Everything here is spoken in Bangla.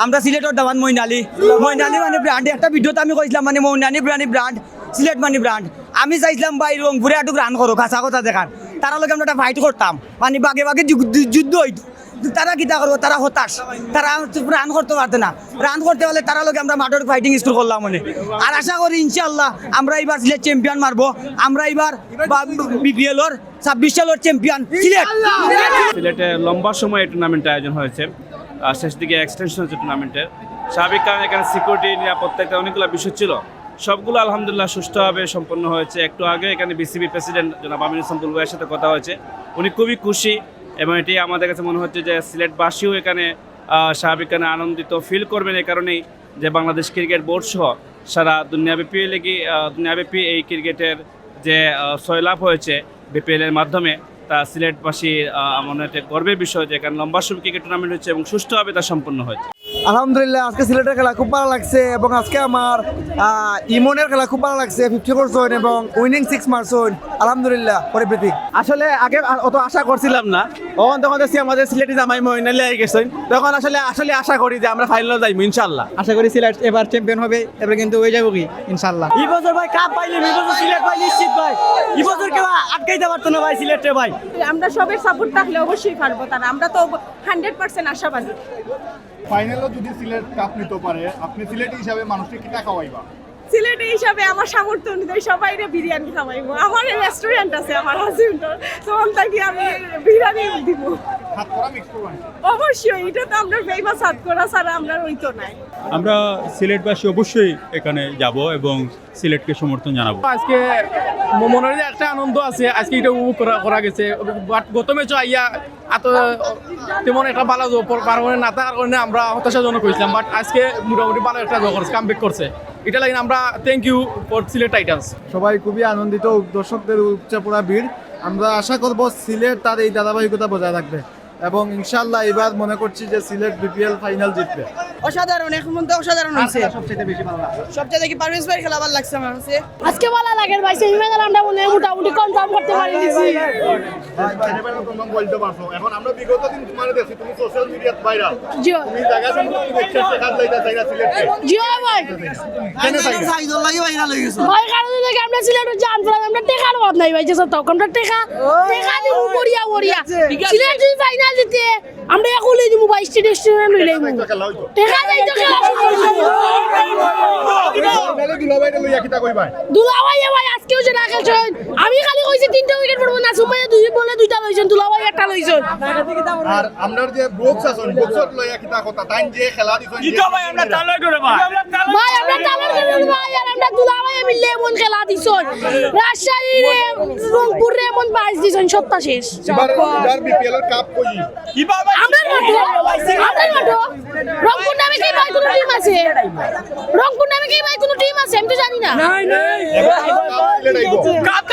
আমরা সিলেটের দামান মইনালি মানে ব্র্যান্ড একটা ভিডিওতে আমি কইছিলাম মানে মইনালি ব্র্যান্ড সিলেট মানে ব্র্যান্ড আমি চাইছিলাম ভাই রংপুরে একটু রান করো কাঁচা কথা দেখান তারা লোক আমরা একটা ফাইট করতাম মানে বাগে বাগে যুদ্ধ হইতো তারা কিতা করবো তারা হতাশ তারা রান করতে পারতো না রান করতে পারলে তারা লোক আমরা মাঠের ফাইটিং স্কুল করলাম মনে আর আশা করি ইনশাআল্লাহ আমরা এবার সিলেট চ্যাম্পিয়ন মারবো আমরা এবার বিপিএল ওর 26 সালের চ্যাম্পিয়ন সিলেট। সিলেটে লম্বা সময় এই টুর্নামেন্ট আয়োজন হয়েছে শেষ দিকে এক্সটেনশন হচ্ছে টুর্নামেন্টের স্বাভাবিক কারণে এখানে সিকিউরিটি নিরাপত্তা একটা অনেকগুলো বিষয় ছিল সবগুলো আলহামদুলিল্লাহ সুষ্ঠুভাবে সম্পন্ন হয়েছে। একটু আগে এখানে বিসিবি প্রেসিডেন্ট জনাব আমিনুল ইসলাম বুলবুলের সাথে কথা হয়েছে উনি খুবই খুশি এবং এটি আমাদের কাছে মনে হচ্ছে যে সিলেটবাসীও এখানে স্বাভাবিক কারণে আনন্দিত ফিল করবেন এই কারণেই যে বাংলাদেশ ক্রিকেট বোর্ড সহ সারা দুনিয়াব্যাপী এই ক্রিকেটের যে সয়লাভ হয়েছে বিপিএলের মাধ্যমে তা সিলেটবাসী মনে একটা গর্বের বিষয় যে এখানে লম্বা সময় ক্রিকেট টুর্নামেন্ট হচ্ছে এবং সুষ্ঠুভাবে তা সম্পন্ন হয়েছে। আলহামদুলিল্লাহ আজকে সিলেটের খেলা খুব ভালো লাগছে এবং আজকে আমার ইমনের খেলা খুব ভালো লাগছে 50 করছেন এবং উইনিং 6 মারছেন আলহামদুলিল্লাহ পরিপ্রীতি। আসলে আগে অত আশা করছিলাম না তখন দেখছি আমাদের সিলেটি জামাই মইনালি আই গেছেন তখন আসলে আশা করি যে আমরা ফাইনালে যাইবো ইনশাআল্লাহ। আশা করি সিলেট এবার চ্যাম্পিয়ন হবে এবার কিন্তু হয়ে যাবো কি ইনশাআল্লাহ। এই বছর ভাই কাপ পাইলে এই বছর সিলেট ভাই নিশ্চিত ভাই এই বছর কেউ আটকাইতে পারতো না ভাই সিলেটে ভাই। আমরা সবের সাপোর্ট থাকলে অবশ্যই পারবো তারা আমরা তো 100% আশাবাদী। ফাইনালও যদি সিলেট কাপ নিতে পারে আপনি সিলেট হিসাবে মানুষকে কি টাকা খাওয়াইবা? সিলেট হিসাবে আমার সামর্থ্য অনুযায়ী সবাইরে বিরিয়ানি খাওয়াইবো আমার রেস্টুরেন্ট আছে আমার হাজবেন্ডের তখন থাকি আমি বিরিয়ানি দিব হাত করা মিক্স করবেন অবশ্যই এটা তো আমরা ফেমাস হাত করা ছাড়া আমরা ওই তো নাই। আমরা সিলেটবাসী অবশ্যই এখানে যাব এবং সিলেটকে সমর্থন জানাবো। আজকে মনের যে একটা আনন্দ আছে আজকে এটা উপভোগ করা গেছে বাট গত ম্যাচও আইয়া এত তেমন একটা ভালো পারফরমেন্স না থাকার কারণে আমরা হতাশাজনক হয়েছিলাম বাট আজকে মোটামুটি ভালো একটা কামব্যাক করছে এটা লাগে আমরা thank you for Sylhet Titans. সবাই খুবই আনন্দিত দর্শকদের উপচে পড়া ভিড় আমরা আশা করব সিলেট তার এই ধারাবাহিকতা বজায় রাখবে এবং ইনশাআল্লাহ এবার মনে করছি যে সিলেট বিপিএল ফাইনাল জিতবে। অসাধারণ এখন মধ্যে অসাধারণ হয়েছে সবচেয়ে বেশি ভালো লাগে সবচেয়ে দেখি পারভেজ ভাই খেলা ভালো লাগছে আমার কাছে আজকে ভালো লাগে ভাই সেমিফাইনাল আমরা মনে মোটামুটি কনফার্ম করতে পারি দিছি। সেমিফাইনাল কনফার্ম বলতে পারছো এখন আমরা বিগত দিন তোমারে দেখি তুমি সোশ্যাল মিডিয়াত ভাইরাল জি তুমি জায়গা সম্পর্কে দেখতে কাজ লাইতা চাইরা সিলেটে জি ভাই কেন চাইরা সাইদুল লাগি ভাইরাল হয়ে গেছে ভাই কারণে লাগে আমরা সিলেটে জান পড়াম আমরা টেকার অভাব নাই ভাই যে সব আমরা টেকা দিব বড়িয়া সিলেট যদি ফাইনাল জিতে আমরা একুলে দিব ভাই স্টেডিয়াম লই লাইব খেলা হইতো টেকা যাই তো খেলা বলে দুলাভাইরে লইয়া কিতা কইবা? দুলাভাই ভাই আজকেও যে না খেলছেন আমি খালি কইছি 3টা উইকেট পড়বো না সুমাইয়া 2 বলে 2টা লইছেন দুলাভাই একটা লইছেন আর আমরার যে বক্স আছে বক্সত লইয়া কিতা কথা তাইন যে খেলা দিছেন ইটো ভাই আমরা তালয় করে ভাই ভাই আমরা টালার করে ভাই আর আমরা দুলাভাই মিলে এমন খেলা দিছন রাজশাহী রে রংপুর রে এমন বাইস দিছন সত্তা শেষ এবার বিপিএল এর কাপ কই আমরা মাঠো রংপুর নামে কি ভাই কোনো টিম আছে রংপুর নামে কি ভাই কোনো টিম আছে আমি তো জানি না এবার সিলেট আইবো কাপ